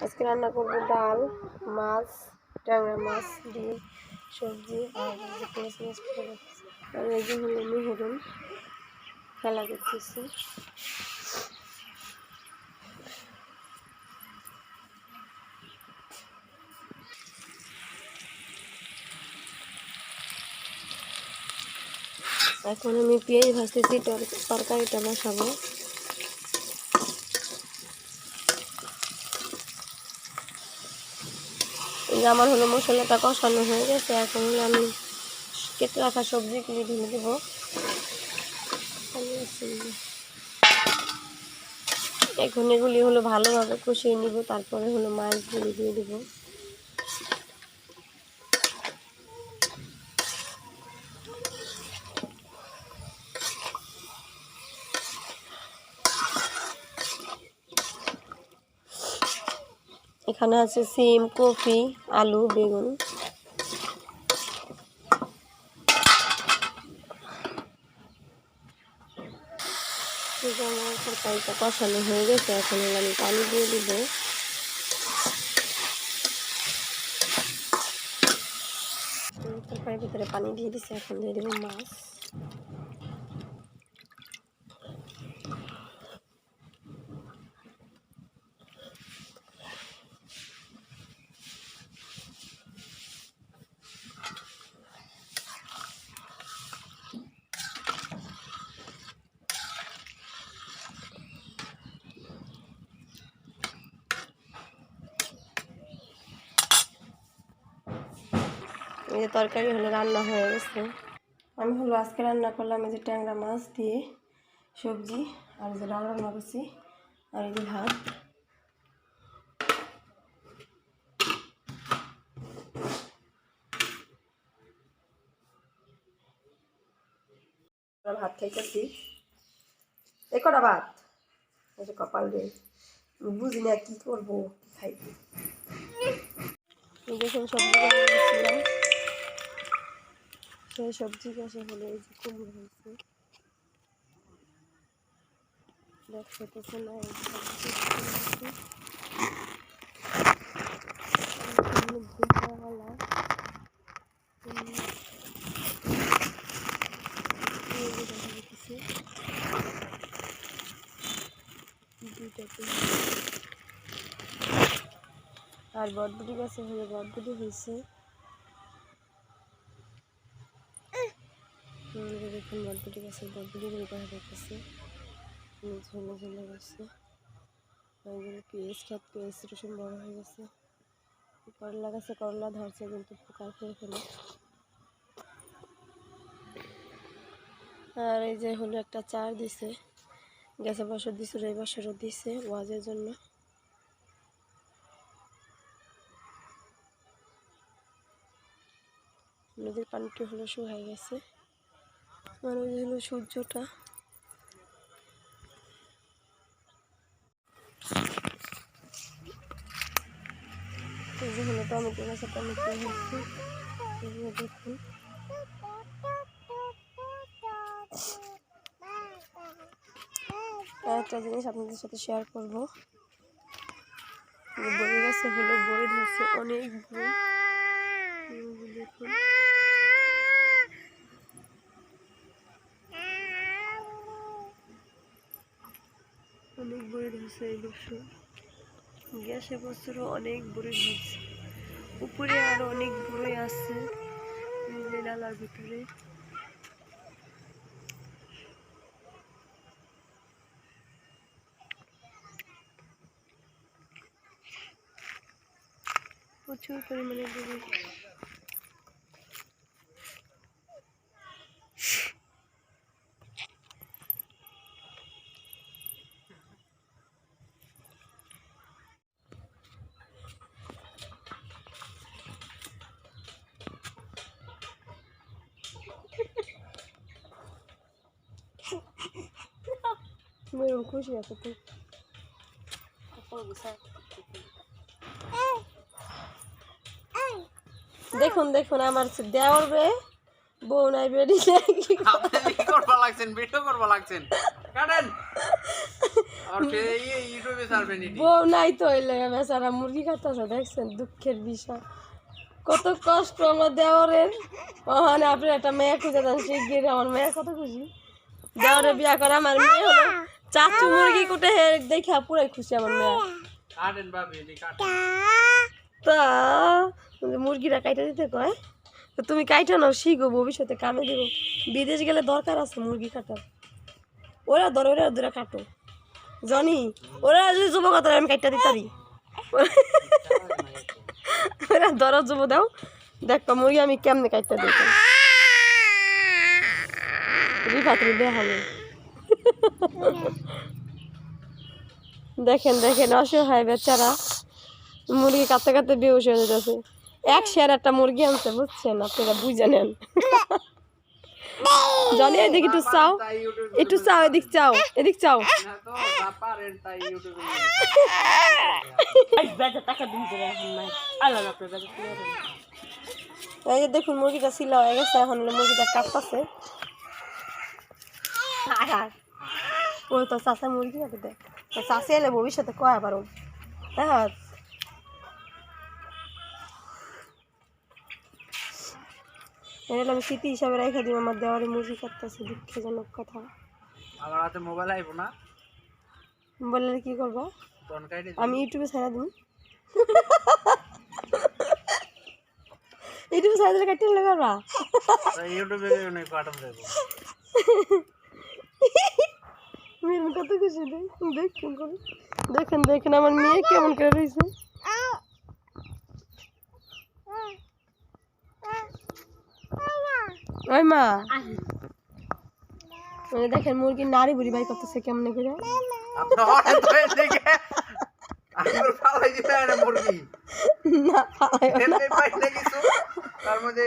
আজকে রান্না করব ডাল, মাছ, ট্যাংরা মাছ দিয়ে সবজি আর এই যে হলো মেহেরুন খেলা করতেছি। এখন আমি পেঁয়াজ ভাজতেছি, তরকারিটা বসাবো। আমার হলো মশলাটা কষানো হয়ে গেছে। এখন হলো আমি কেটে রাখা সবজিগুলি ঢেলে দেবো। এখন এগুলি হলো ভালোভাবে কষিয়ে নিব, তারপরে হলো মাছগুলি দিয়ে দেবো। এখানে আছে সিম, কপি, আলু, বেগুন। আমার তরকারিটা কষানো হয়ে গেছে। এখন আমি পানি দিয়ে দিব। তরকারির ভিতরে পানি দিয়ে দিচ্ছি। এখন দিয়ে দেবো মাছ। এই যে তরকারি হলো রান্না হয়ে গেছে। আমি হলো আজকে রান্না করলাম এই যে ট্যাংরা মাছ দিয়ে সবজি, আর যে ডাল রান্না করছি, আর এই যে ভাত। ভাত খাইতেছি। এই কটা ভাত এই যে কপাল রে, বুঝি না কি করবো, কি খাইবো। দেখুন সবজি বানিয়েছিলাম, সেই সবজি গাছে হলে এই যে কুমড়ো হয়েছে, দেখতেছে না। এই সবজি আর বটবুটি গাছে হলে বটবুটি হয়েছে। দেখুন বটবুটি গাছে বটবুটিগুলো দেখা যাচ্ছে, ঝুলে ঝুলে গেছে। পেঁয়াজ খেত, পেঁয়াজ রসুন বড় হয়ে গেছে। করলা গাছে করলা ধরছে, কিন্তু পোকা খেয়ে ফেলে। আর এই যে হলো একটা চার দিছে, গেছে বছর দিছিল, এই বছরও দিছে ওয়াজের জন্য। নদীর পানিটা হলো শুকায় গেছে। আর ওই যে হলো সূর্যটা। এই যে হলো টমেটো গাছে টমেটো হয়েছে, দেখুন। একটা জিনিস আপনাদের সাথে শেয়ার করবো, বড়ি গাছে হলো বড়ি ধরছে, অনেক বড়ি। দেখুন অনেক বড়ি ধরছে এই বছর। গ্যাসে বছরও অনেক বড়ি ধরছে, উপরে আরো অনেক বড়ি আছে নালার ভিতরে। প্রচুর পরিমাণে বড়ি। মেরুন খুশি আছে তো। দেখুন দেখুন আমার দেওয়ার বে বউ নাই বেরিয়ে আপনি কি করবা লাগছেন, ভিডিও করবা লাগছেন। কাটেন আর সে ইউটিউবে ছাড়বেন এটি বউ নাই তো হইলে বেচারা মুরগি খাইতেছে দেখছেন দুঃখের বিষয় কত কষ্ট আমার দেওয়ারের ওখানে আপনি একটা মেয়ে খুঁজে দেন শিগগির আমার মেয়ে কত খুশি দেওয়ারে বিয়া করে আমার মেয়ে হলো চাচু মুরগি কুটে দেখে পুরাই খুশি আমার মেয়ে কাটেন ভাবি এটি কাটেন তা মুরগিরা কাইটা দিতে কয় তো তুমি কাইটা নাও শিখো ভবিষ্যতে কামে দেবো বিদেশ গেলে দরকার আছে মুরগি কাটার ওরা ধরো ওরা দূরে কাটো জানি ওরা যদি যুবক হতো আমি কাইটা দিতারি ওরা ধরো যুব দাও দেখো মুরগি আমি কেমনে কাইটা দিতাম রিফাতরি দেখাবে দেখেন দেখেন অসহায় বেচারা মুরগি কাটতে কাটতে বেউস হয়ে যেতেছে এক শেয়ার একটা মুরগি আনছে বুঝছেন আপনারা বুঝে নেন জানি এদিকে একটু চাও একটু চাও এদিক চাও এদিক চাও না তো না পারেন তাই ইউটিউবে টাকা দিন এই যে দেখুন মুরগিটা ছিল হয়ে গেছে এখন মুরগিটা কাটতেছে ও তো চাষা মুরগি কাটে দেয় তো চাষে এলে ভবিষ্যতে কয় আবার হ্যাঁ এগুলো আমি স্মৃতি হিসাবে রেখে দিব আমার দেওয়ারে মুরগি কাটতেছে দুঃখজনক কথা আমার হাতে মোবাইল আইবো না বললে কি করবো ফোন কাইটে আমি ইউটিউবে ছাড়া দিন ইউটিউবে ছাড়া দিলে কাটতে হলে পারবা ইউটিউবে অনেক কাটন দেবো মেয়ে কত খুশি দেখুন দেখেন দেখেন আমার মেয়ে কেমন করে রয়েছে ওই মা দেখেন মুরগির নাড়ি বুড়ি বাই করতেছে কেমনে করে তার মধ্যে